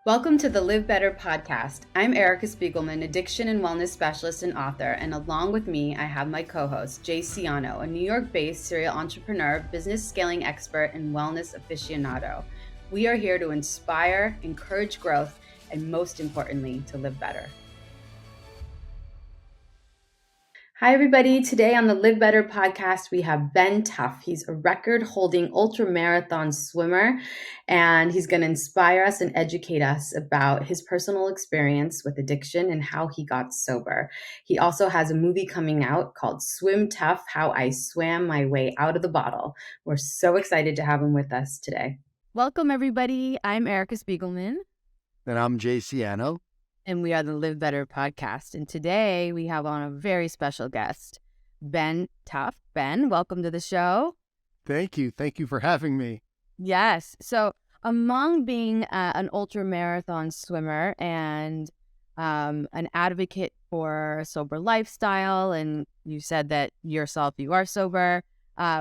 Welcome to the LivBtr podcast. I'm Erica Spiegelman, addiction and wellness specialist and author, and along with me, I have my co-host, Jay Siano, a New York-based serial entrepreneur, business scaling expert, and wellness aficionado. We are here to inspire, encourage growth, and most importantly, to live better. Hi, everybody. Today on the LivBtr podcast, we have Ben Tuff. He's a record-holding ultramarathon swimmer, and he's going to inspire us and educate us about his personal experience with addiction and how he got sober. He also has a movie coming out called Swim Tough: How I Swam My Way Out of the Bottle. We're so excited to have him with us today. Welcome, everybody. I'm Erica Spiegelman. And I'm Jay Siano. And we are the LivBtr podcast. And today we have on a very special guest, Ben Tuff. Ben, welcome to the show. Thank you. Thank you for having me. Yes. So among being an ultramarathon swimmer and an advocate for a sober lifestyle, and you said that yourself, you are sober,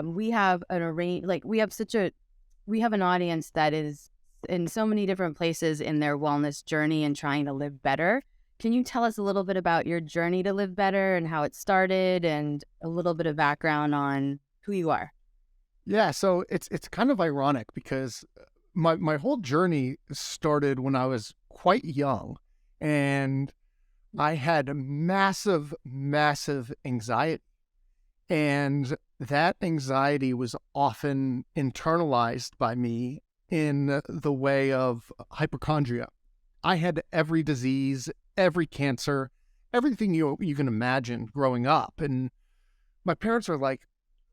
we have we have an audience that is in so many different places in their wellness journey and trying to live better. Can you tell us a little bit about your journey to live better and how it started, and a little bit of background on who you are? Yeah, so it's kind of ironic because my whole journey started when I was quite young, and I had massive anxiety. And that anxiety was often internalized by me in the way of hypochondria. I had every disease, every cancer, everything you can imagine growing up. And my parents are like,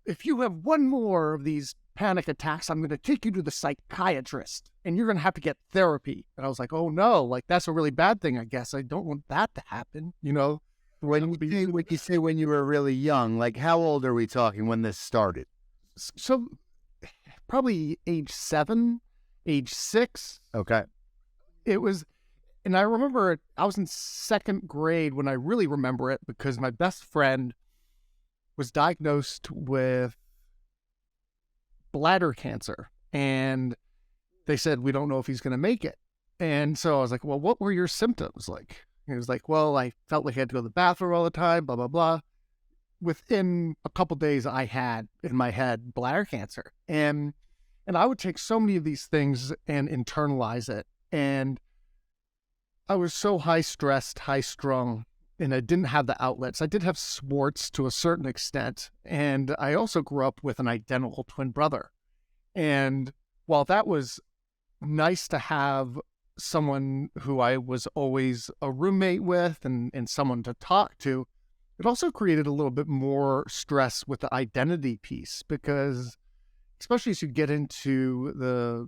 if you have one more of these panic attacks, I'm going to take you to the psychiatrist and you're going to have to get therapy. And I was like, oh no, like that's a really bad thing, I guess. I don't want that to happen, you know? When you say when you were really young, like how old are we talking when this started? So probably age 7, age 6. Okay. It was, and I remember I was in 2nd grade when I really remember it, because my best friend was diagnosed with bladder cancer, and they said, we don't know if he's going to make it. And so I was like, well, what were your symptoms like? He was like, well, I felt like I had to go to the bathroom all the time, blah, blah, blah. Within a couple days, I had in my head bladder cancer. And I would take so many of these things and internalize it. And I was so high-stressed, high-strung, and I didn't have the outlets. I did have sports to a certain extent. And I also grew up with an identical twin brother. And while that was nice to have someone who I was always a roommate with and someone to talk to, it also created a little bit more stress with the identity piece, because especially as you get into the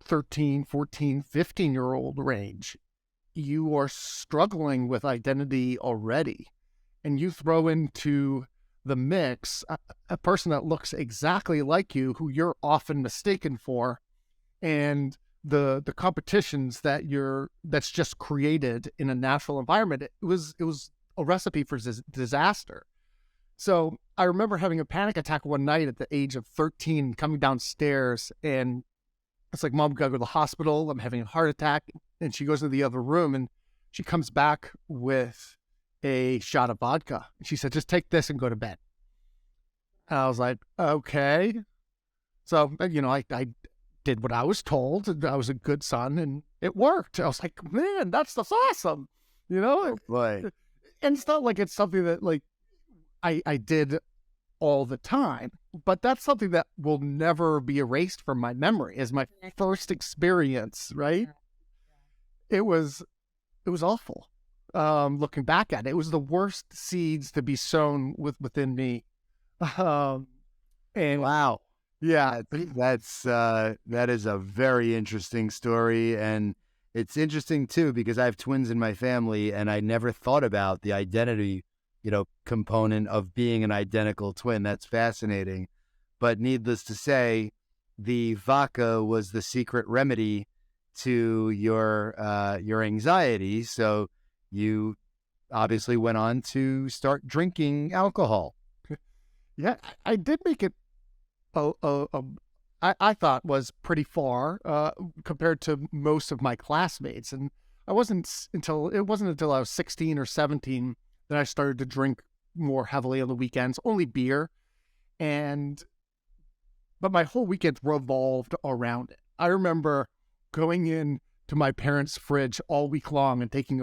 13, 14, 15-year-old range, you are struggling with identity already. And you throw into the mix a person that looks exactly like you, who you're often mistaken for, and the competitions that's just created in a natural environment. It was a recipe for disaster. So I remember having a panic attack one night at the age of 13, coming downstairs, and it's like, Mom, we gotta go to the hospital. I'm having a heart attack. And she goes into the other room and she comes back with a shot of vodka. And she said, just take this and go to bed. And I was like, okay. So, you know, I did what I was told. I was a good son, and it worked. I was like, man, that's awesome. You know? Right. And it's not like it's something that like I did all the time, but that's something that will never be erased from my memory as my first experience, right? It was awful. Looking back at it, it was the worst seeds to be sown within me. And wow. Yeah, that is a very interesting story, and it's interesting too because I have twins in my family, and I never thought about the identity, component of being an identical twin. That's fascinating. But needless to say, the vodka was the secret remedy to your anxiety. So you obviously went on to start drinking alcohol. Yeah, I did make it I thought was pretty far compared to most of my classmates. And it wasn't until I was 16 or 17 that I started to drink more heavily on the weekends, only beer. But my whole weekend revolved around it. I remember going in to my parents' fridge all week long and taking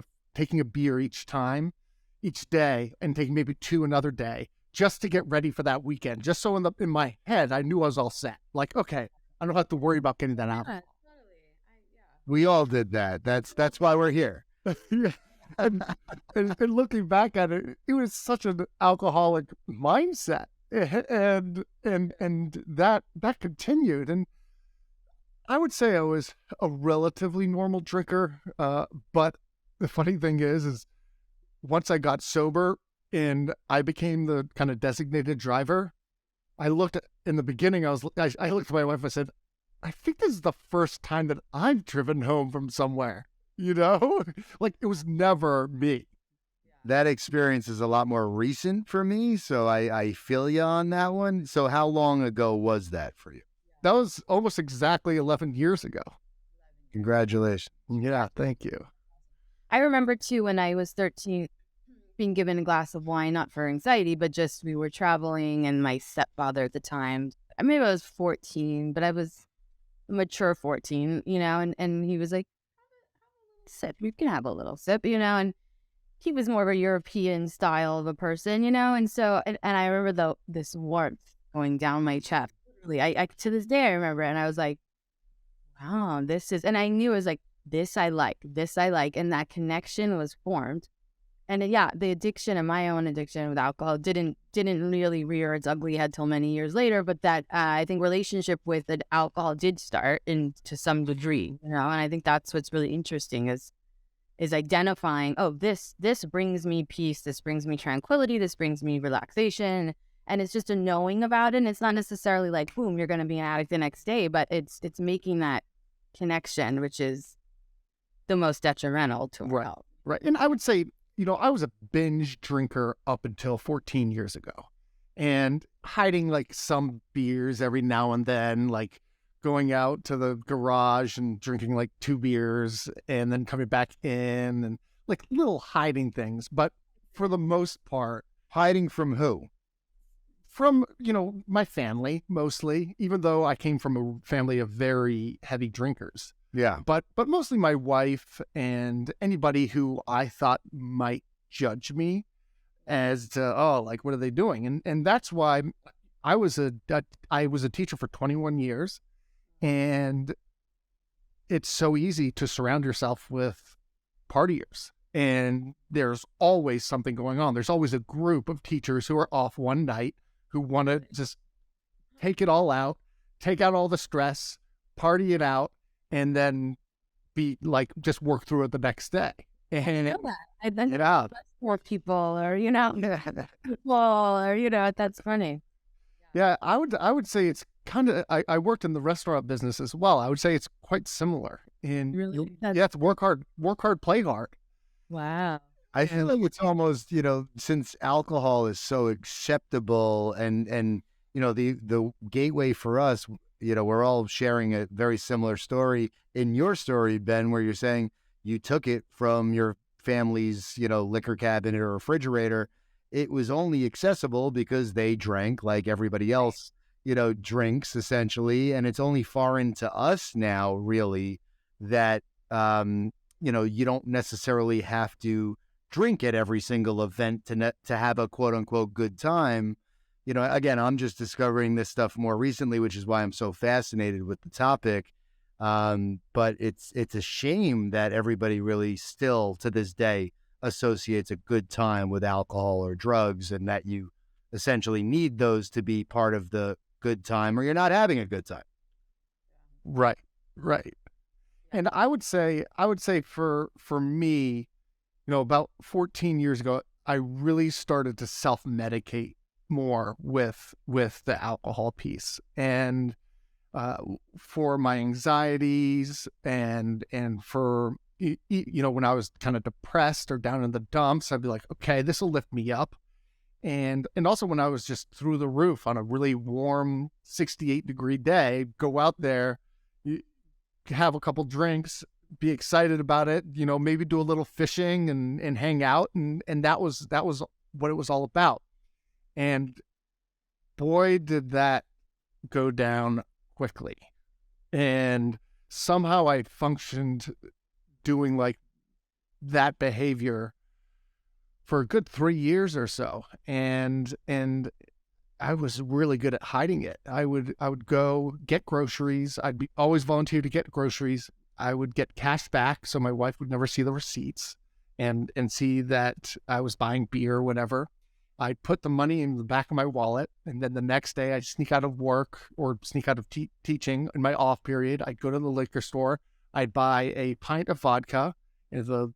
a beer each day, and taking maybe two another day, just to get ready for that weekend. Just so in my head, I knew I was all set. Like, okay, I don't have to worry about getting that out. Totally. We all did that. That's why we're here. Yeah. And looking back at it, it was such an alcoholic mindset, and that continued. And I would say I was a relatively normal drinker, but the funny thing is once I got sober and I became the kind of designated driver, in the beginning, I looked at my wife and I said, I think this is the first time that I've driven home from somewhere, like it was never me. That experience is a lot more recent for me, so I feel you on that one. So how long ago was that for you? That was almost exactly 11 years ago. Congratulations. Yeah, thank you. I remember too when I was 13 being given a glass of wine, not for anxiety, but just we were traveling, and my stepfather at the time, maybe I was 14, but I was a mature 14, and he was like, sip, you can have a little sip, and he was more of a European style of a person, and so, and I remember this warmth going down my chest. I to this day I remember it, and I was like, wow, and I knew it was like, this I like, and that connection was formed. And yeah, the addiction and my own addiction with alcohol didn't really rear its ugly head till many years later, but that I think relationship with alcohol did start to some degree, and I think that's what's really interesting is identifying, oh, this brings me peace, this brings me tranquility, this brings me relaxation. And it's just a knowing about it. And it's not necessarily like, boom, you're going to be an addict the next day, but it's making that connection, which is the most detrimental to our health. Right. And I would say, I was a binge drinker up until 14 years ago, and hiding like some beers every now and then, like going out to the garage and drinking like 2 beers and then coming back in, and like little hiding things. But for the most part, hiding from who? From, my family, mostly, even though I came from a family of very heavy drinkers. Yeah. But mostly my wife and anybody who I thought might judge me as to, oh, like, what are they doing? And that's why I was a teacher for 21 years. And it's so easy to surround yourself with partiers. And there's always something going on. There's always a group of teachers who are off one night who want to just take it all out, take out all the stress, party it out, and then be like, just work through it the next day. And I then get out. More people, or that's funny. Yeah, I would say it's kind of. I worked in the restaurant business as well. I would say it's quite similar. Really? You have to work hard, play hard. Wow. I feel like it's almost, since alcohol is so acceptable and the gateway for us, we're all sharing a very similar story. In your story, Ben, where you're saying you took it from your family's, liquor cabinet or refrigerator, it was only accessible because they drank like everybody else, drinks essentially. And it's only foreign to us now, really, that, you don't necessarily have to drink at every single event to have a quote unquote good time. Again, I'm just discovering this stuff more recently, which is why I'm so fascinated with the topic. But it's a shame that everybody really still to this day associates a good time with alcohol or drugs, and that you essentially need those to be part of the good time, or you're not having a good time. Right. And I would say for me, about 14 years ago, I really started to self-medicate more with the alcohol piece, and for my anxieties and for when I was kind of depressed or down in the dumps, I'd be like, okay, this will lift me up. And also when I was just through the roof on a really warm 68-degree day, go out there, have a couple drinks, be excited about it, maybe do a little fishing and hang out. And that was what it was all about. And boy, did that go down quickly. And somehow I functioned doing like that behavior for a good 3 years or so. And I was really good at hiding it. I would go get groceries. I'd be always volunteer to get groceries. I would get cash back so my wife would never see the receipts and see that I was buying beer or whatever. I'd put the money in the back of my wallet, and then the next day I'd sneak out of work or sneak out of teaching in my off period. I'd go to the liquor store. I'd buy a pint of vodka, the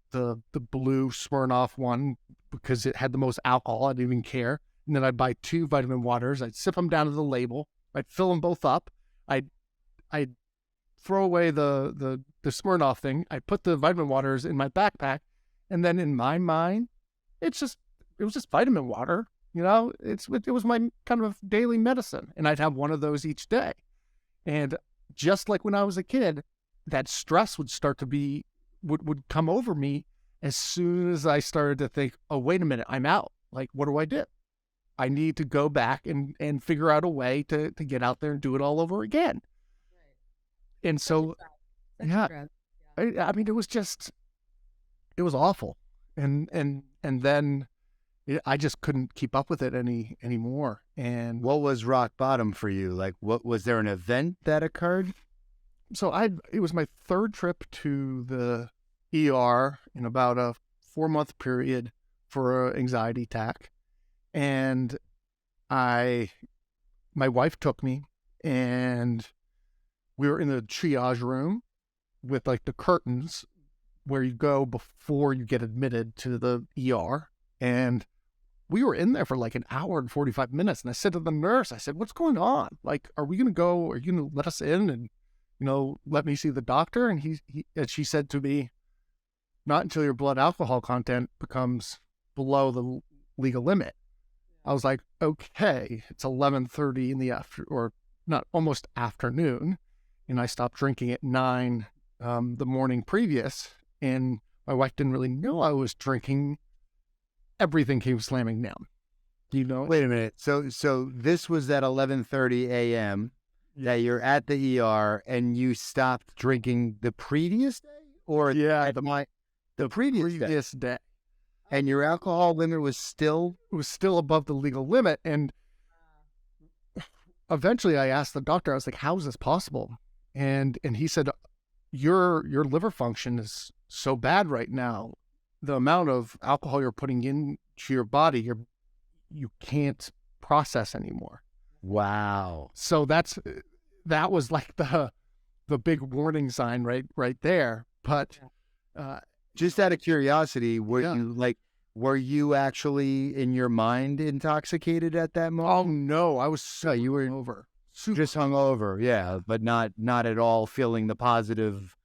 blue Smirnoff one, because it had the most alcohol. I didn't even care. And then I'd buy 2 vitamin waters. I'd sip them down to the label. I'd fill them both up. I'd throw away the Smirnoff thing. I'd put the vitamin waters in my backpack. And then in my mind, it was just vitamin water. It was my kind of daily medicine. And I'd have one of those each day. And just like when I was a kid, that stress would start to would come over me as soon as I started to think, oh, wait a minute, I'm out. Like, what do I do? I need to go back and figure out a way to get out there and do it all over again. Right. And so, yeah, I mean, it was awful. And then I just couldn't keep up with it anymore. And what was rock bottom for you? Like, what was there an event that occurred? So it was my 3rd trip to the ER in about a 4-month period for an anxiety attack. And my wife took me, and we were in the triage room with like the curtains where you go before you get admitted to the ER. And we were in there for like an hour and 45 minutes. And I said to the nurse, I said, what's going on? Like, are we going to go? Are you going to let us in and, let me see the doctor? And she said to me, not until your blood alcohol content becomes below the legal limit. I was like, okay, it's 11:30 in the almost afternoon. And I stopped drinking at 9 the morning previous. And my wife didn't really know I was drinking. Everything came slamming down. Do you know? Wait a minute. So this was at 11:30 a.m. that you're at the ER and you stopped drinking the previous day? Or the previous day. And your alcohol limit was still above the legal limit. And eventually I asked the doctor, I was like, how is this possible? And he said, your liver function is so bad right now. The amount of alcohol you're putting into your body, you can't process anymore. Wow. So that was like the big warning sign right there. But just out of curiosity, were you actually in your mind intoxicated at that moment? Oh no, I was you were over. Just hungover, yeah, but not at all feeling the positive,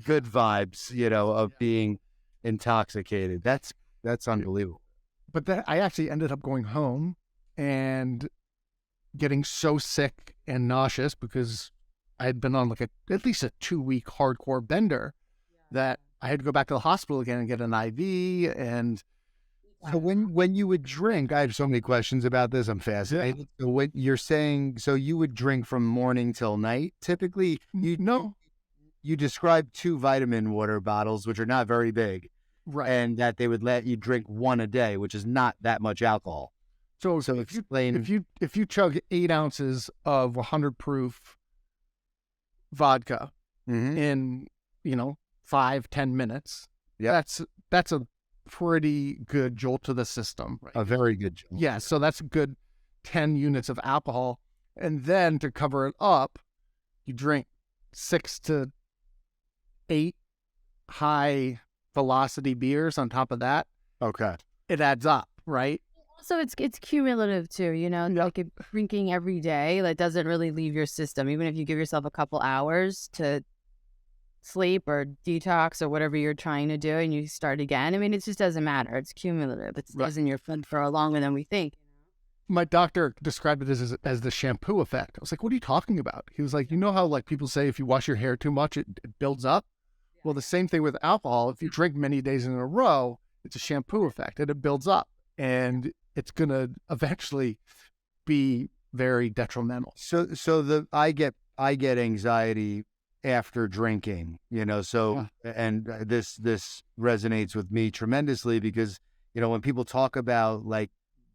good vibes, of being intoxicated. That's unbelievable. But then I actually ended up going home and getting so sick and nauseous because I had been on like at least a 2-week hardcore bender that I had to go back to the hospital again and get an IV. And so when you would drink, I have so many questions about this. I'm fascinated. Yeah. So what you're saying, so you would drink from morning till night? Typically, you described 2 vitamin water bottles, which are not very big, right? And that they would let you drink 1 a day, which is not that much alcohol. So explain. If you chug 8 ounces of 100 proof vodka in 5-10 minutes, that's a pretty good jolt to the system. Right? A very good jolt. Yeah, so that's a good 10 units of alcohol. And then to cover it up, you drink 6 to 8 high velocity beers on top of that. Okay. It adds up, right? Also, it's cumulative too, like if drinking every day, that doesn't really leave your system. Even if you give yourself a couple hours to sleep or detox or whatever you're trying to do and you start again. I mean, it just doesn't matter. It's cumulative. It stays in your food for longer than we think. My doctor described it as the shampoo effect. I was like, what are you talking about? He was like, you know how like people say if you wash your hair too much, it builds up? Well, the same thing with alcohol. If you drink many days in a row, it's a shampoo effect and it builds up and it's going to eventually be very detrimental. So I get anxiety after drinking, and this resonates with me tremendously because, when people talk about like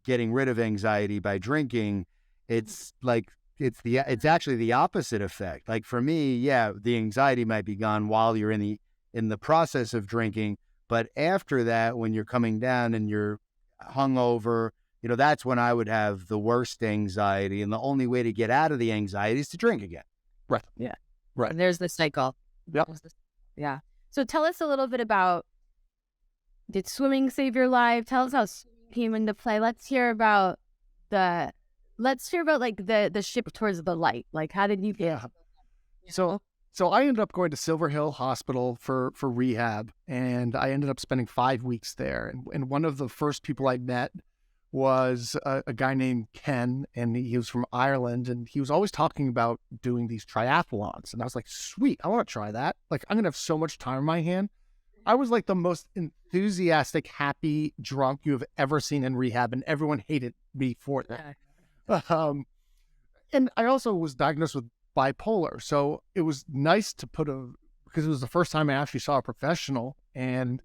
getting rid of anxiety by drinking, it's like, it's actually the opposite effect. Like for me, yeah, the anxiety might be gone while you're in the process of drinking, but after that, when you're coming down and you're hungover, that's when I would have the worst anxiety, and the only way to get out of the anxiety is to drink again. Right. Yeah. Right. And there's the cycle. Yep. Yeah. So tell us a little bit about, did swimming save your life? Tell us how swimming came into play. Let's hear about like the ship towards the light. Like, how did you get? Yeah. So I ended up going to Silver Hill Hospital for rehab, and I ended up spending 5 weeks there. And one of the first people I met was a guy named Ken, and he was from Ireland, and he was always talking about doing these triathlons. And I was like, sweet, I want to try that. Like, I'm going to have so much time on my hand. I was like the most enthusiastic, happy drunk you have ever seen in rehab, and everyone hated me for that. And I also was diagnosed with bipolar. So it was nice to because it was the first time I actually saw a professional, and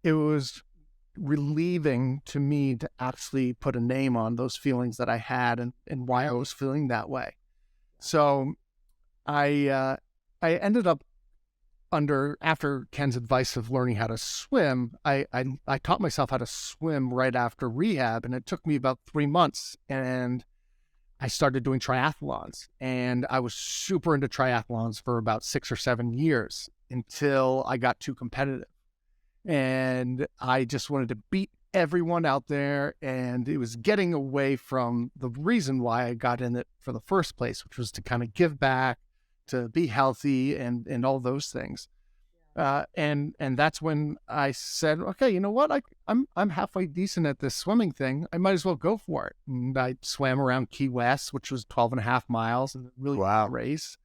it was relieving to me to actually put a name on those feelings that I had and why I was feeling that way. So I ended up after Ken's advice of learning how to swim, I taught myself how to swim right after rehab, and it took me about 3 months, and I started doing triathlons, and I was super into triathlons for about 6 or 7 years until I got too competitive. And I just wanted to beat everyone out there, and it was getting away from the reason why I got in it for the first place, which was to kind of give back, to be healthy, and all those things. And that's when I said, okay, you know what? I'm halfway decent at this swimming thing. I might as well go for it. And I swam around Key West, which was 12 and a half miles, and really good race.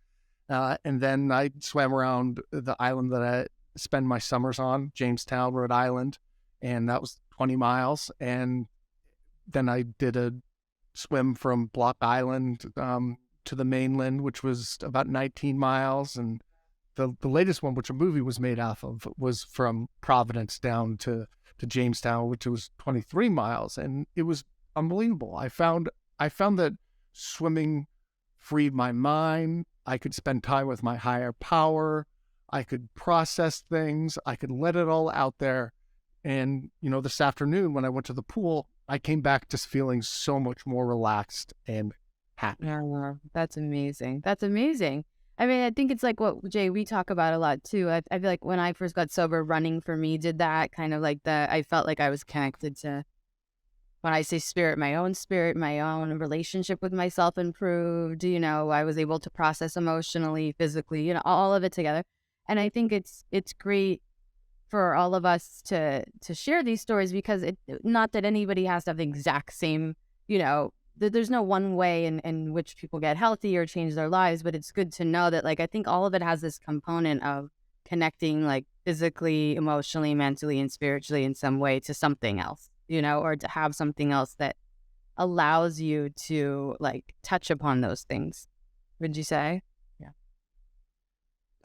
And then I swam around the island that I spend my summers on, Jamestown, Rhode Island, and that was 20 miles. And then I did a swim from Block Island to the mainland, which was about 19 miles. And the latest one, which a movie was made off of, was from Providence down to Jamestown, which was 23 miles. And it was unbelievable. I found that swimming freed my mind. I could spend time with my higher power. I could process things. I could let it all out there. And, this afternoon when I went to the pool, I came back just feeling so much more relaxed and happy. Yeah, that's amazing. That's amazing. I mean, I think it's like what, Jay, we talk about a lot too. I feel like when I first got sober, running for me did that kind of like I felt like I was connected to, when I say spirit, my own relationship with myself improved. I was able to process emotionally, physically, all of it together. And I think it's great for all of us to share these stories, because not that anybody has to have the exact same, there's no one way in which people get healthy or change their lives, but it's good to know that, like, I think all of it has this component of connecting, like, physically, emotionally, mentally, and spiritually in some way to something else, or to have something else that allows you to, like, touch upon those things. Would you say?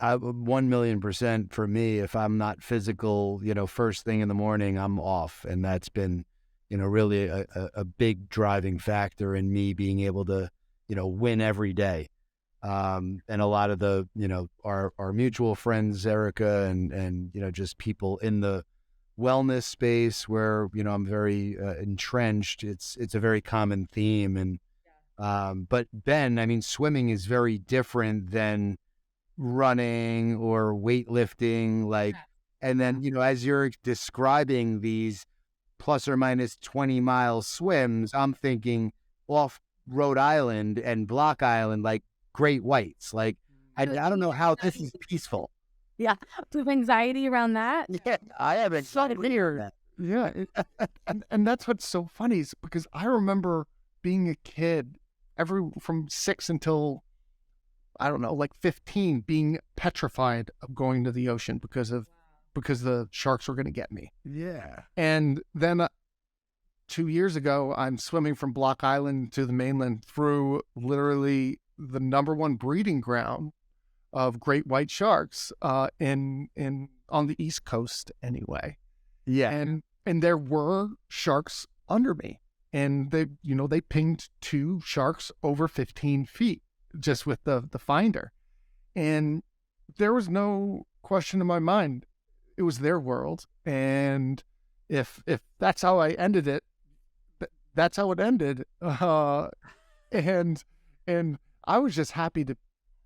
1,000,000% for me. If I'm not physical, first thing in the morning, I'm off. And that's been, really a big driving factor in me being able to, win every day. And a lot of the, our mutual friends, Erica and, just people in the wellness space where, I'm very entrenched. It's a very common theme. And, but Ben, I mean, swimming is very different than running or weightlifting, like, and then, as you're describing these plus or minus 20-mile swims, I'm thinking off Rhode Island and Block Island, like great whites. Like, I don't know how this is peaceful. Yeah. Do you have anxiety around that? Yeah, I haven't. So weird. Yeah, and that's what's so funny is because I remember being a kid, from 6 until I don't know, like 15, being petrified of going to the ocean because the sharks were going to get me. Yeah. And then 2 years ago, I'm swimming from Block Island to the mainland through literally the number one breeding ground of great white sharks in on the East Coast anyway. Yeah. And there were sharks under me, and they pinged 2 sharks over 15 feet just with the finder, and there was no question in my mind. It was their world, and if that's how I ended it, that's how it ended. And I was just happy to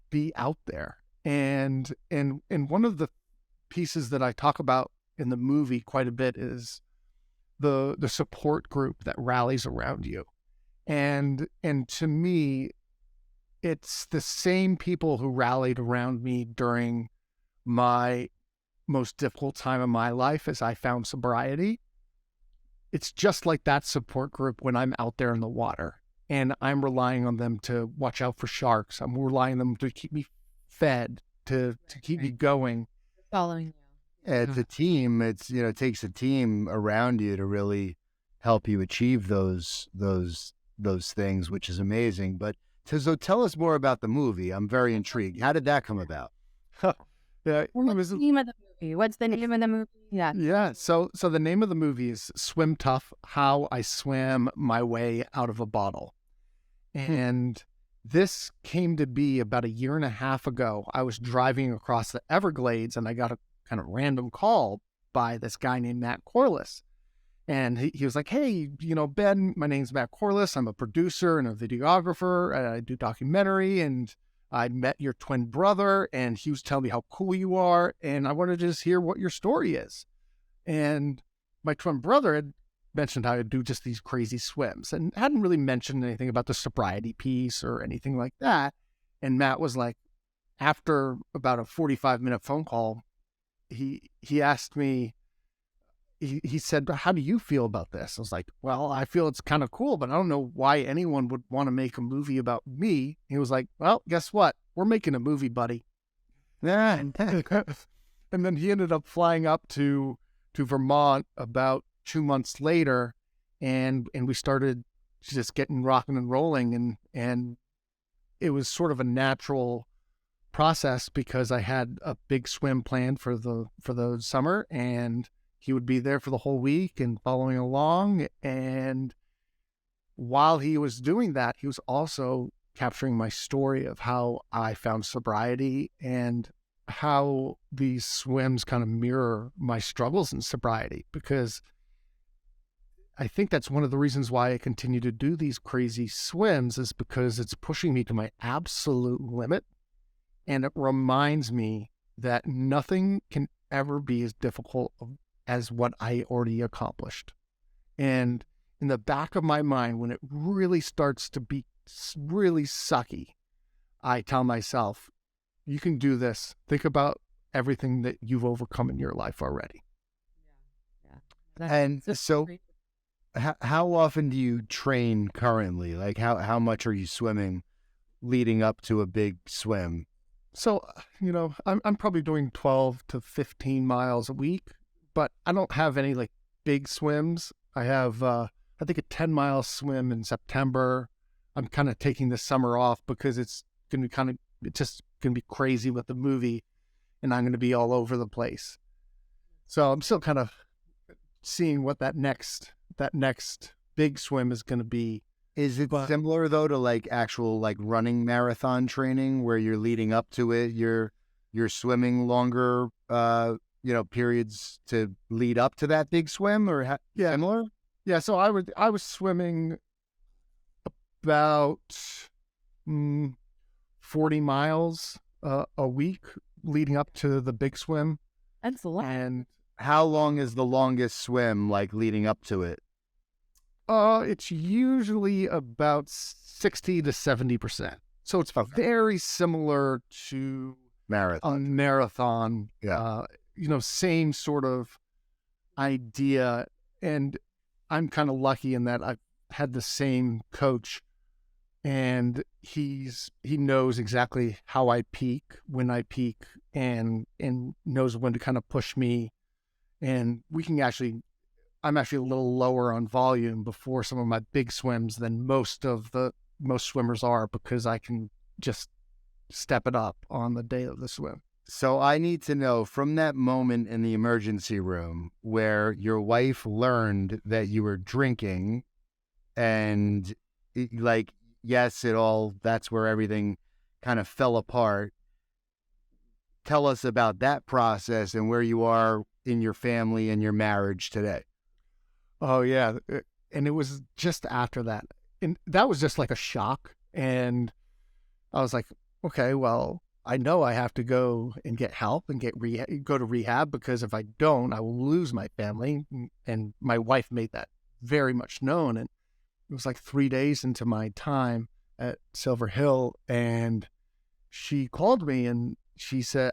be out there. And one of the pieces that I talk about in the movie quite a bit is the support group that rallies around you. And to me, it's the same people who rallied around me during my most difficult time of my life as I found sobriety. It's just like that support group when I'm out there in the water and I'm relying on them to watch out for sharks. I'm relying on them to keep me fed, to keep me going. Following you. It's a team. It takes a team around you to really help you achieve those things, which is amazing. But so tell us more about the movie. I'm very intrigued. How did that come about? Yeah, What's the name of the movie? What's the name of the movie? Yeah. Yeah. So the name of the movie is Swim Tough: How I Swam My Way Out of a Bottle. And this came to be about 1.5 years ago. I was driving across the Everglades and I got a kind of random call by this guy named Matt Corliss. And he was like, "Hey, Ben, my name's Matt Corliss. I'm a producer and a videographer. I do documentary, and I met your twin brother, and he was telling me how cool you are, and I wanted to just hear what your story is." And my twin brother had mentioned how I do just these crazy swims and hadn't really mentioned anything about the sobriety piece or anything like that. And Matt was like, after about a 45-minute phone call, he asked me, he said, "How do you feel about this?" I was like, "Well, I feel it's kind of cool, but I don't know why anyone would want to make a movie about me." He was like, "Well, guess what? We're making a movie, buddy." Yeah. And then he ended up flying up to Vermont about 2 months later, and we started just getting rocking and rolling, and it was sort of a natural process because I had a big swim planned for the summer, and he would be there for the whole week and following along. And while he was doing that, he was also capturing my story of how I found sobriety and how these swims kind of mirror my struggles in sobriety, because I think that's one of the reasons why I continue to do these crazy swims, is because it's pushing me to my absolute limit. And it reminds me that nothing can ever be as difficult as what I already accomplished. And in the back of my mind, when it really starts to be really sucky, I tell myself, you can do this. Think about everything that you've overcome in your life already. Yeah. And so how often do you train currently? Like how much are you swimming leading up to a big swim? So, I'm probably doing 12 to 15 miles a week, but I don't have any like big swims. I have, I think, a 10-mile swim in September. I'm kind of taking the summer off because it's just going to be crazy with the movie, and I'm going to be all over the place. So I'm still kind of seeing what that next big swim is going to be. Is it similar though to like actual like running marathon training where you're leading up to it, you're swimming longer periods to lead up to that big swim, or similar? Yeah, so I was swimming about 40 miles a week leading up to the big swim. That's a lot. And how long is the longest swim like leading up to it? It's usually about 60 to 70%. So it's very similar to Marathon. marathon. Yeah. Same sort of idea. And I'm kind of lucky in that I've had the same coach, and he knows exactly how I peak, when I peak, and knows when to kind of push me. And I'm actually a little lower on volume before some of my big swims than most swimmers are, because I can just step it up on the day of the swim. So I need to know, from that moment in the emergency room where your wife learned that you were drinking, and yes, that's where everything kind of fell apart. Tell us about that process and where you are in your family and your marriage today. Oh yeah. And it was just after that. And that was just like a shock. And I was like, okay, well, I know I have to go and get help and go to rehab, because if I don't, I will lose my family. And my wife made that very much known. And it was like 3 days into my time at Silver Hill, and she called me and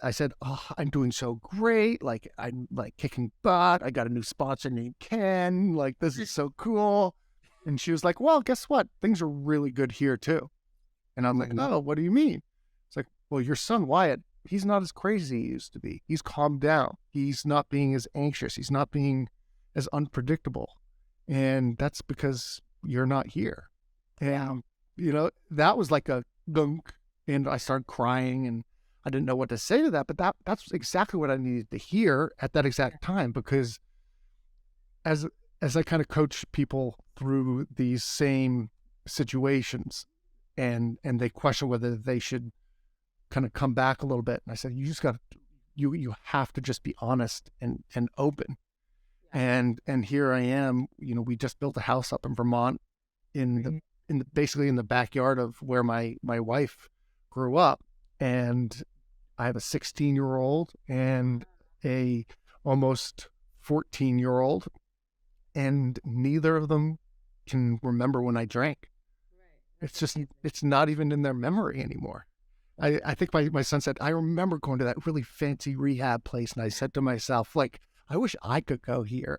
I said, oh, I'm doing so great. Like, I'm like kicking butt. I got a new sponsor named Ken. Like, this is so cool. And she was like, well, guess what? Things are really good here too. And I'm like, no, what do you mean? It's like, well, your son, Wyatt, he's not as crazy as he used to be. He's calmed down. He's not being as anxious. He's not being as unpredictable. And that's because you're not here. And, that was like a gunk. And I started crying, and I didn't know what to say to that, but that's exactly what I needed to hear at that exact time, because as I kind of coach people through these same situations, and they question whether they should kind of come back a little bit, and I said, you have to just be honest and open. And here I am. We just built a house up in Vermont, basically in the backyard of where my wife grew up, and I have a 16-year-old and a almost 14-year-old, and neither of them can remember when I drank. It's not even in their memory anymore. I think my son said, I remember going to that really fancy rehab place, and I said to myself, like, I wish I could go here.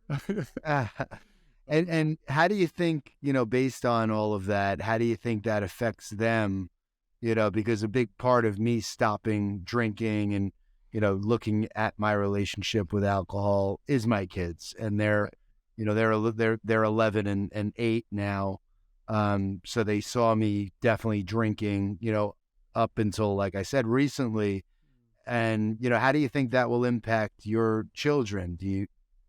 And how do you think, based on all of that, how do you think that affects them? Because a big part of me stopping drinking and, looking at my relationship with alcohol is my kids. And they're 11 and 8 now. So they saw me definitely drinking, up until, like I said, recently. And, how do you think that will impact your children?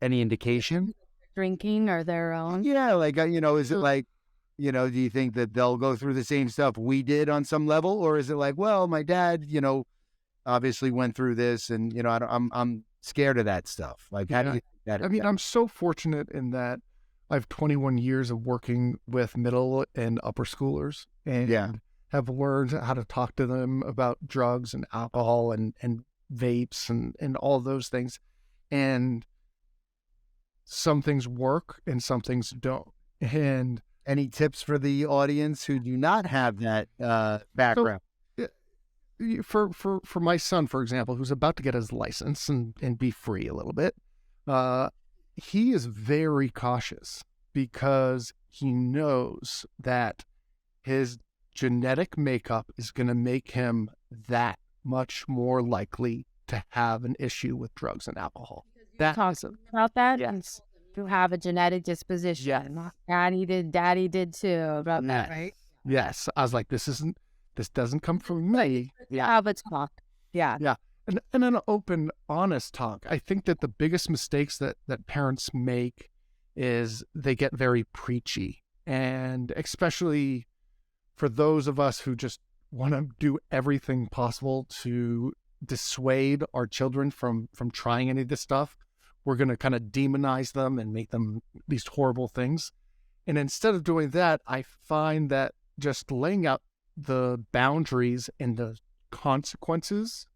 Any indication? Drinking or their own? Yeah. Like, is it like, do you think that they'll go through the same stuff we did on some level? Or is it like, well, my dad, obviously went through this, and, I'm scared of that stuff. Like, how do you think that? I mean, I'm so fortunate in that I have 21 years of working with middle and upper schoolers, and have learned how to talk to them about drugs and alcohol and vapes and all those things. And some things work and some things don't. And any tips for the audience who do not have that background? So, for my son, for example, who's about to get his license and be free a little bit, he is very cautious, because he knows that his genetic makeup is going to make him that much more likely to have an issue with drugs and alcohol. Talk about that? Yes. To have a genetic disposition. Yes. Daddy did too, about that, right? Yes. I was like, this doesn't come from me. Yeah, but talk. Yeah. Yeah. And an open, honest talk. I think that the biggest mistakes that parents make is they get very preachy. And especially for those of us who just want to do everything possible to dissuade our children from trying any of this stuff, we're going to kind of demonize them and make them these horrible things. And instead of doing that, I find that just laying out the boundaries and the consequences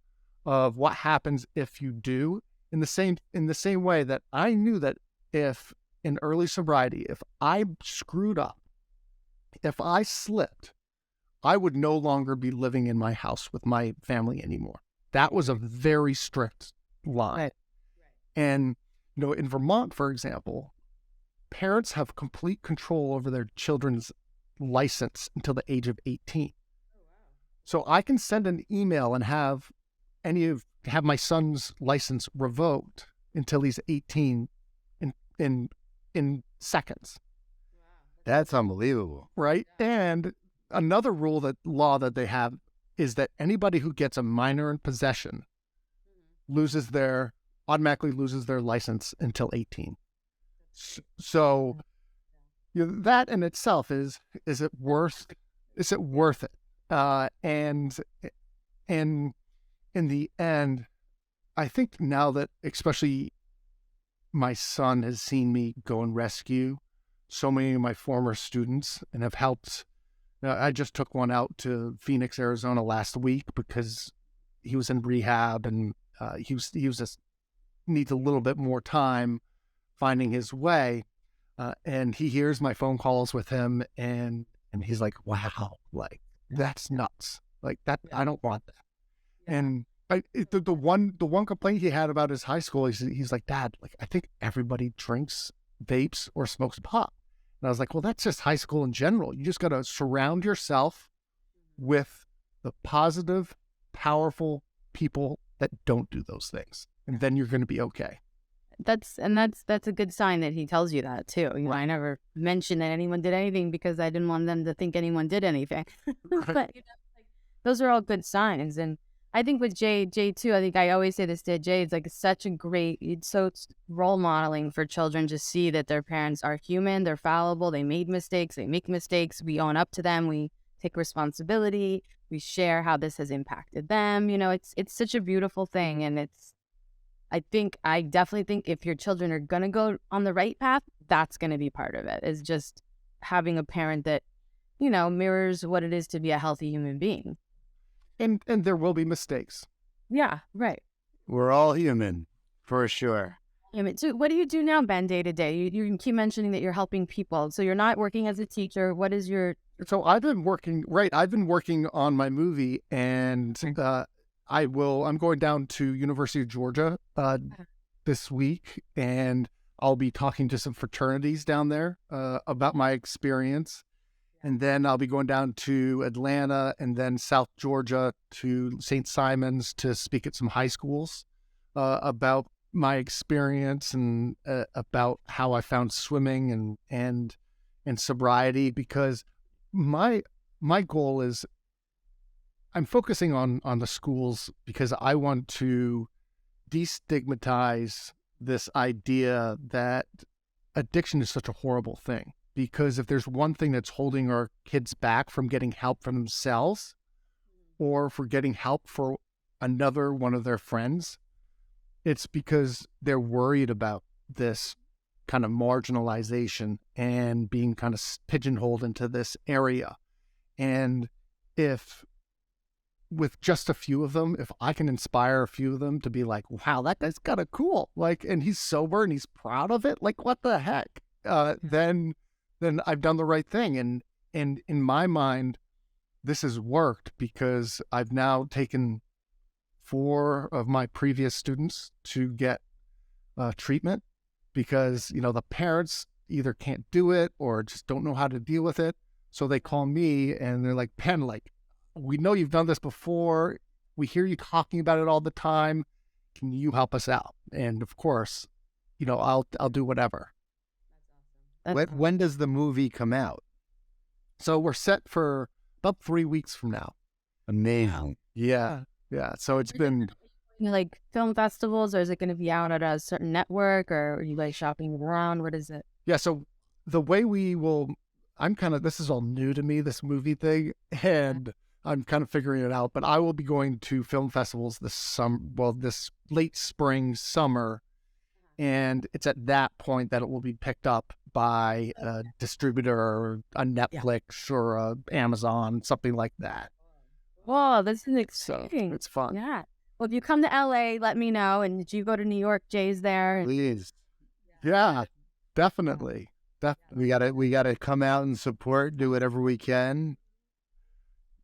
of what happens if you do, in the same way that I knew that if in early sobriety, if I screwed up, if I slipped, I would no longer be living in my house with my family anymore. that was a very strict line. Right. And, in Vermont, for example, parents have complete control over their children's license until the age of 18. So I can send an email and have my son's license revoked until he's 18 in seconds. That's unbelievable. Right? And another law that they have is that anybody who gets a minor in possession automatically loses their license until 18. So that in itself is it worth it? And in the end, I think now that especially my son has seen me go and rescue so many of my former students and have helped. I just took one out to Phoenix, Arizona last week because he was in rehab and he was just needs a little bit more time finding his way. And he hears my phone calls with him and he's like, wow, like that's nuts. Like that, I don't want that. And the one complaint he had about his high school, he's like, Dad, like I think everybody drinks, vapes, or smokes pot. And I was like, well, that's just high school in general. You just got to surround yourself with the positive, powerful people that don't do those things, and then you're going to be okay. That's a good sign that he tells you that too. I never mentioned that anyone did anything because I didn't want them to think anyone did anything. But those are all good signs. And I think with Jay too, I think I always say this to Jay, it's like it's role modeling for children to see that their parents are human, they're fallible, they made mistakes, they make mistakes, we own up to them, we take responsibility, we share how this has impacted them. It's such a beautiful thing. And I definitely think if your children are going to go on the right path, that's going to be part of it, is just having a parent that, mirrors what it is to be a healthy human being. And there will be mistakes. Yeah, right. We're all human, for sure. So what do you do now, Ben, day to day? You keep mentioning that you're helping people. So you're not working as a teacher. What is your... So I've been working on my movie, and I'm going down to University of Georgia this week, and I'll be talking to some fraternities down there about my experience. And then I'll be going down to Atlanta and then South Georgia to St. Simon's to speak at some high schools about my experience and about how I found swimming and sobriety, because my goal is I'm focusing on the schools because I want to destigmatize this idea that addiction is such a horrible thing. Because if there's one thing that's holding our kids back from getting help for themselves or for getting help for another one of their friends, it's because they're worried about this kind of marginalization and being kind of pigeonholed into this area. And if with just a few of them, if I can inspire a few of them to be like, wow, that guy's kind of cool, like, and he's sober and he's proud of it, like, what the heck, then I've done the right thing. And in my mind, this has worked because I've now taken 4 of my previous students to get treatment because, the parents either can't do it or just don't know how to deal with it. So they call me and they're like, Penn, like, we know you've done this before. We hear you talking about it all the time. Can you help us out? And of course, I'll do whatever. When does the movie come out? So we're set for about 3 weeks from now. Amazing. Yeah. So it's been like film festivals, or is it going to be out at a certain network, or are you guys shopping it around? What is it? Yeah. So the way this is all new to me, this movie thing, and I'm kind of figuring it out, but I will be going to film festivals this late spring, summer. And it's at that point that it will be picked up by a distributor or a Netflix or a Amazon, something like that. Whoa, this is exciting. So it's fun. Yeah. Well, if you come to LA, let me know. And did you go to New York? Jay's there. Please. Yeah, definitely. We gotta come out and support, do whatever we can.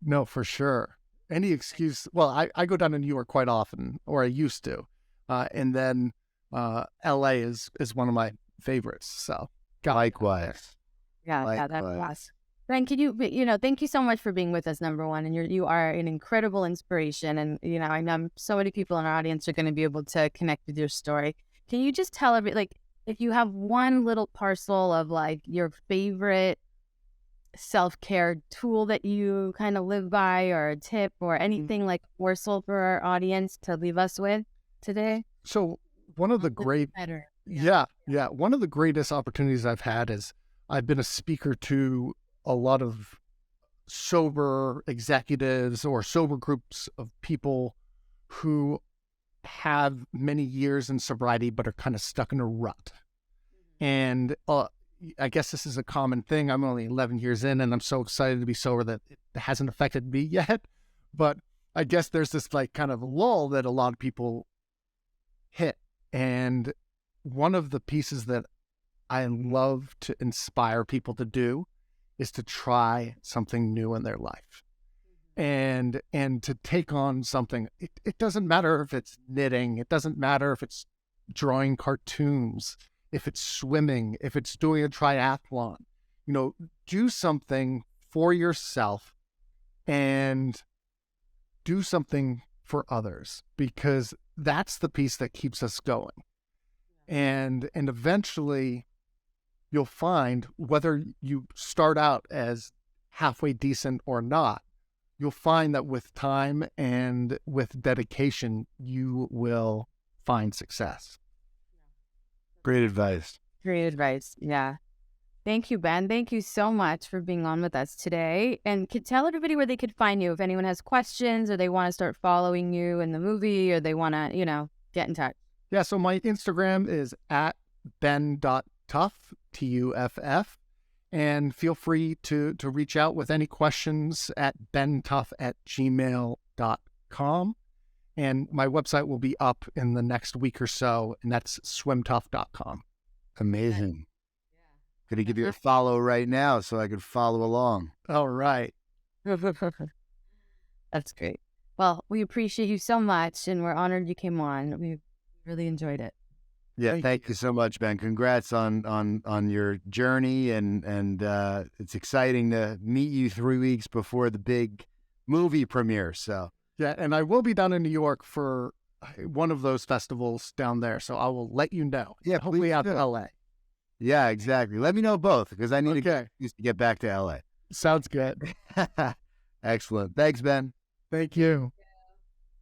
No, for sure. any excuse. Well, I go down to New York quite often, or I used to. And then LA is one of my favorites. So Likewise. Yeah, that's Likewise. awesome. Ben, can you, thank you so much for being with us, number one. And you are an incredible inspiration. And, I know so many people in our audience are going to be able to connect with your story. Can you just tell if you have one little parcel of like your favorite self-care tool that you kind of live by, or a tip or anything like morsel for our audience to leave us with today? So one of the Better. one of the greatest opportunities I've had is I've been a speaker to a lot of sober executives or sober groups of people who have many years in sobriety but are kind of stuck in a rut. And I guess this is a common thing. I'm only 11 years in, and I'm so excited to be sober that it hasn't affected me yet. But I guess there's this like kind of lull that a lot of people hit. And one of the pieces that I love to inspire people to do is to try something new in their life. And to take on something. It doesn't matter if it's knitting. It doesn't matter if it's drawing cartoons, if it's swimming, if it's doing a triathlon. Do something for yourself and do something for others, because that's the piece that keeps us going. And eventually you'll find, whether you start out as halfway decent or not, you'll find that with time and with dedication, you will find success. Great advice. Great advice. Yeah. Thank you, Ben. Thank you so much for being on with us today. And could tell everybody where they could find you if anyone has questions, or they want to start following you in the movie, or they want to, get in touch. Yeah. So my Instagram is at ben.tuff, Tuff. And feel free to reach out with any questions at bentuff@gmail.com. And my website will be up in the next week or so, and that's swimtuff.com. Amazing. Going to give you a follow right now so I could follow along. All right. That's great. Well, we appreciate you so much, and we're honored you came on. We really enjoyed it. Yeah, thank you so much, Ben. Congrats on your journey, and it's exciting to meet you 3 weeks before the big movie premiere. So yeah, and I will be down in New York for one of those festivals down there, so I will let you know. Yeah, hopefully out to LA. Yeah, exactly. Let me know both, because I need to get back to LA. Sounds good. Excellent. Thanks, Ben. Thank you.